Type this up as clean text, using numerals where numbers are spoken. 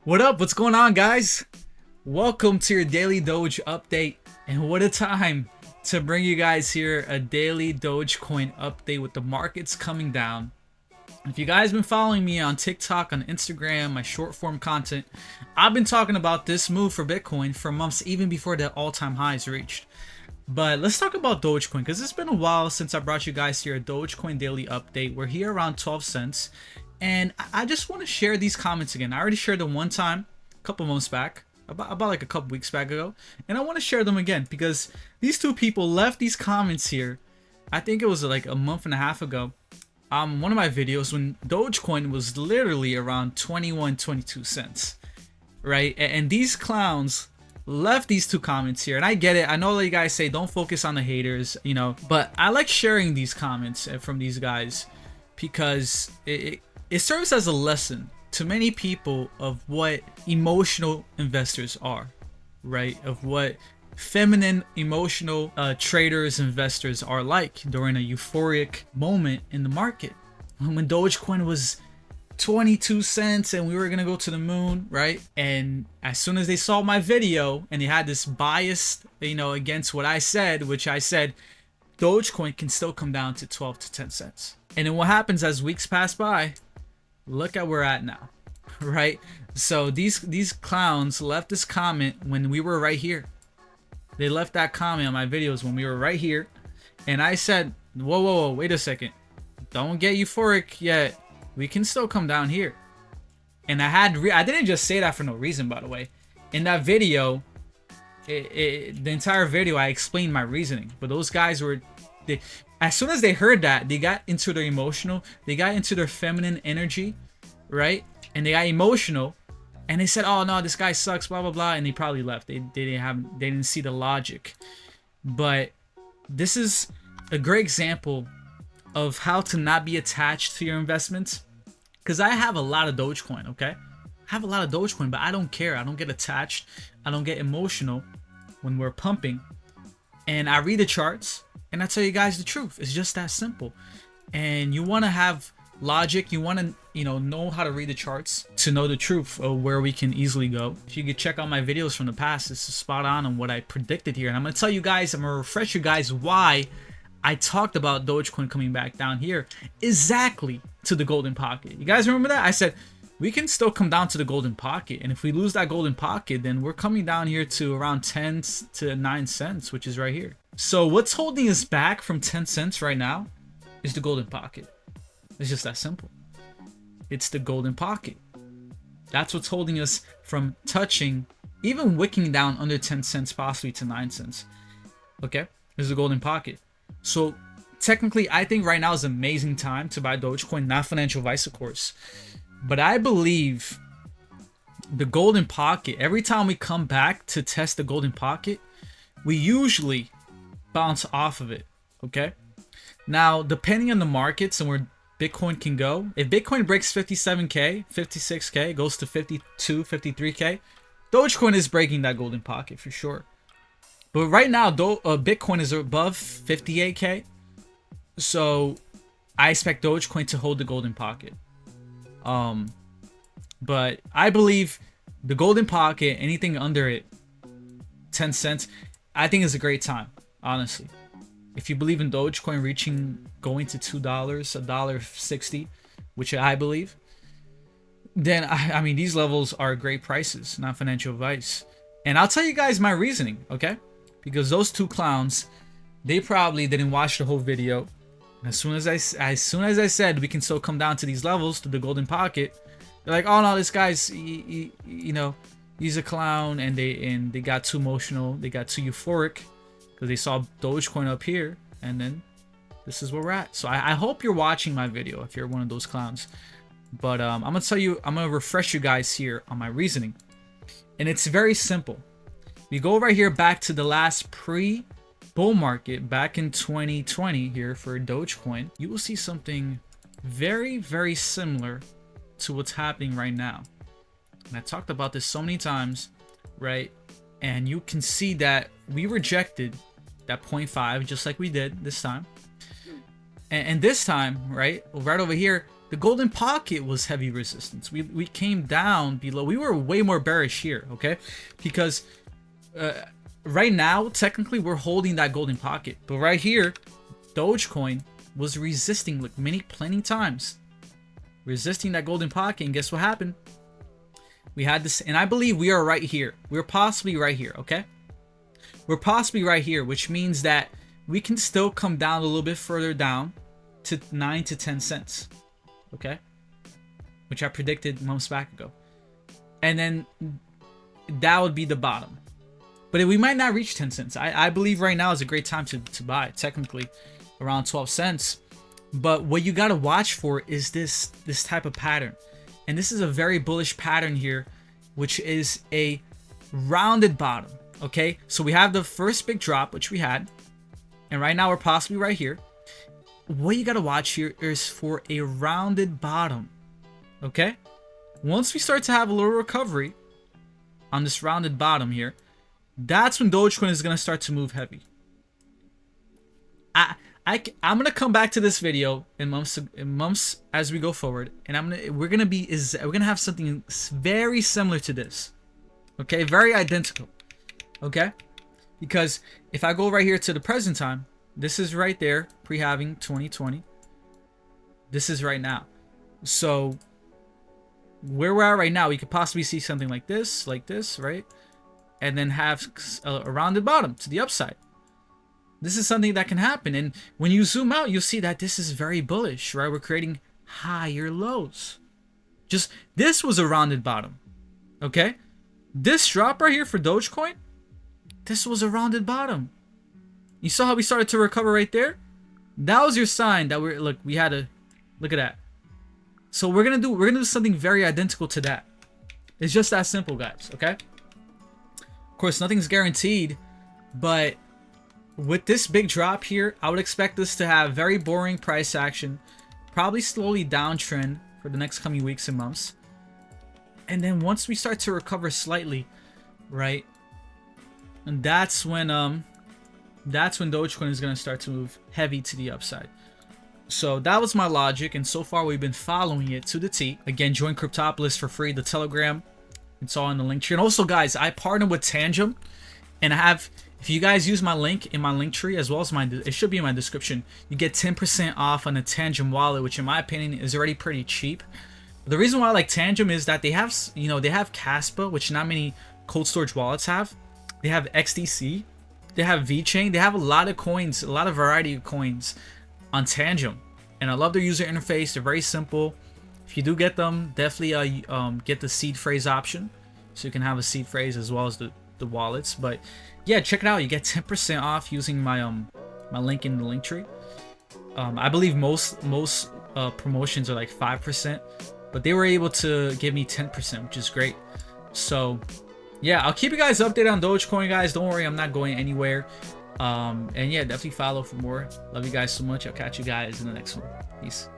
What up? What's going on, guys? Welcome to your daily Doge update, and what a time to bring you guys here a daily Dogecoin update with the markets coming down. If you guys been following me on TikTok, on Instagram, my short form content, I've been talking about this move for Bitcoin for months, even before the all-time highs reached. But let's talk about Dogecoin, because it's been a while since I brought you guys here a Dogecoin daily update. We're here around 12 cents. And I just want to share these comments again. I already shared them one time, a couple months back, about like a couple weeks back ago. And I want to share them again because these two people left these comments here. I think it was like a month and a half ago. One of my videos when Dogecoin was literally around 22 cents. Right? And these clowns left these two comments here. And I get it. I know that you guys say don't focus on the haters, you know. But I like sharing these comments from these guys because it serves as a lesson to many people of what emotional investors are, right? Of what feminine emotional traders, investors are like during a euphoric moment in the market. When Dogecoin was 22 cents and we were gonna go to the moon, right? And as soon as they saw my video and they had this bias, you know, against what I said, which I said, Dogecoin can still come down to 12 to 10 cents. And then what happens as weeks pass by? Look at where we're at now, right? So these clowns left this comment when we were right here. They left that comment on my videos when we were right here, and I said, whoa, wait a second, don't get euphoric yet. We can still come down here. And I didn't just say that for no reason, by the way. In that video, the entire video, I explained my reasoning. But those guys were, as soon as they heard that, they got into their emotional, they got into their feminine energy, right? And they got emotional, and they said, "Oh no, this guy sucks," blah blah blah, and they probably left. They didn't see the logic. But this is a great example of how to not be attached to your investments. Because I have a lot of Dogecoin, okay? I have a lot of Dogecoin, but I don't care. I don't get attached. I don't get emotional when we're pumping. And I read the charts. And I tell you guys the truth. It's just that simple. And you want to have logic. You want to, know how to read the charts to know the truth of where we can easily go. If you could check out my videos from the past, it's spot on what I predicted here. And I'm going to tell you guys, I'm going to refresh you guys why I talked about Dogecoin coming back down here exactly to the golden pocket. You guys remember that? I said, we can still come down to the golden pocket. And if we lose that golden pocket, then we're coming down here to around 10 to 9 cents, which is right here. So what's holding us back from 10 cents right now is the golden pocket. It's just that simple. It's the golden pocket. That's what's holding us from touching, even wicking down under 10 cents, possibly to 9 cents. Okay? It's the golden pocket. So technically, I think right now is an amazing time to buy Dogecoin, not financial advice, of course. But I believe the golden pocket, every time we come back to test the golden pocket, we usually bounce off of it. Okay, now depending on the markets and where Bitcoin can go, if Bitcoin breaks 57k, 56k, goes to 52, 53k, Dogecoin is breaking that golden pocket for sure. But right now Bitcoin is above 58k, so I expect Dogecoin to hold the golden pocket. But I believe the golden pocket, anything under it, 10 cents, I think is a great time. Honestly, if you believe in Dogecoin going to $2, $1.60, which I believe, then I mean these levels are great prices, not financial advice. And I'll tell you guys my reasoning, okay? Because those two clowns, they probably didn't watch the whole video. As soon as I said we can still come down to these levels, to the golden pocket, they're like, "Oh no, this guy's he's a clown," and they got too emotional, they got too euphoric. Because they saw Dogecoin up here, and then this is where we're at. So I hope you're watching my video if you're one of those clowns. But I'm gonna tell you, I'm gonna refresh you guys here on my reasoning, and it's very simple. We go right here back to the last pre-bull market back in 2020 here for Dogecoin. You will see something very, very similar to what's happening right now. And I talked about this so many times, right? And you can see that we rejected that 0.5 just like we did this time. And this time, right over here, The golden pocket was heavy resistance. We came down below. We were way more bearish here, okay? Because right now, technically, we're holding that golden pocket. But right here, Dogecoin was resisting like plenty times. Resisting that golden pocket. And guess what happened? We had this, and I believe we are right here. We're possibly right here, okay? We're possibly right here, which means that we can still come down a little bit further down to 9 to 10 cents. Okay, which I predicted months back ago, and then that would be the bottom. But we might not reach 10 cents. I believe right now is a great time to buy, technically around 12 cents. But what you got to watch for is this type of pattern, and this is a very bullish pattern here, which is a rounded bottom. Okay, so we have the first big drop, which we had, and right now we're possibly right here. What you gotta watch here is for a rounded bottom. Okay, once we start to have a little recovery on this rounded bottom here, that's when Dogecoin is gonna start to move heavy. I'm gonna come back to this video in months as we go forward, and we're gonna have something very similar to this. Okay, very identical. Okay, because if I go right here to the present time, this is right there, pre-halving 2020. This is right now. So where we're at right now, we could possibly see something like this, right? And then have a rounded bottom to the upside. This is something that can happen. And when you zoom out, you'll see that this is very bullish, right? We're creating higher lows. Just this was a rounded bottom. Okay? This drop right here for Dogecoin, this was a rounded bottom. You saw how we started to recover right there? That was your sign that we had to look at that. So we're gonna do something very identical to that. It's just that simple, guys, okay? Of course, nothing's guaranteed, but with this big drop here, I would expect this to have very boring price action, probably slowly downtrend for the next coming weeks and months. And then once we start to recover slightly, right? And that's when Dogecoin is going to start to move heavy to the upside. So that was my logic, and so far we've been following it to the T. Again, join Cryptopolis for free, the Telegram. It's all in the link tree. And also, guys, I partner with Tangem, and if you guys use my link in my link tree, as well as it should be in my description, you get 10% off on a Tangem wallet, which in my opinion is already pretty cheap. The reason why I like Tangem is that they have, they have Caspa, which not many cold storage wallets have. They have XDC. They have VeChain. They have a lot of coins, a lot of variety of coins on Tangem. And I love their user interface. They're very simple. If you do get them, definitely get the seed phrase option. So you can have a seed phrase as well as the wallets. But yeah, check it out. You get 10% off using my my link in the link tree. I believe most promotions are like 5. But they were able to give me 10%, which is great. So yeah, I'll keep you guys updated on Dogecoin, guys. Don't worry, I'm not going anywhere. And yeah, definitely follow for more. Love you guys so much. I'll catch you guys in the next one. Peace.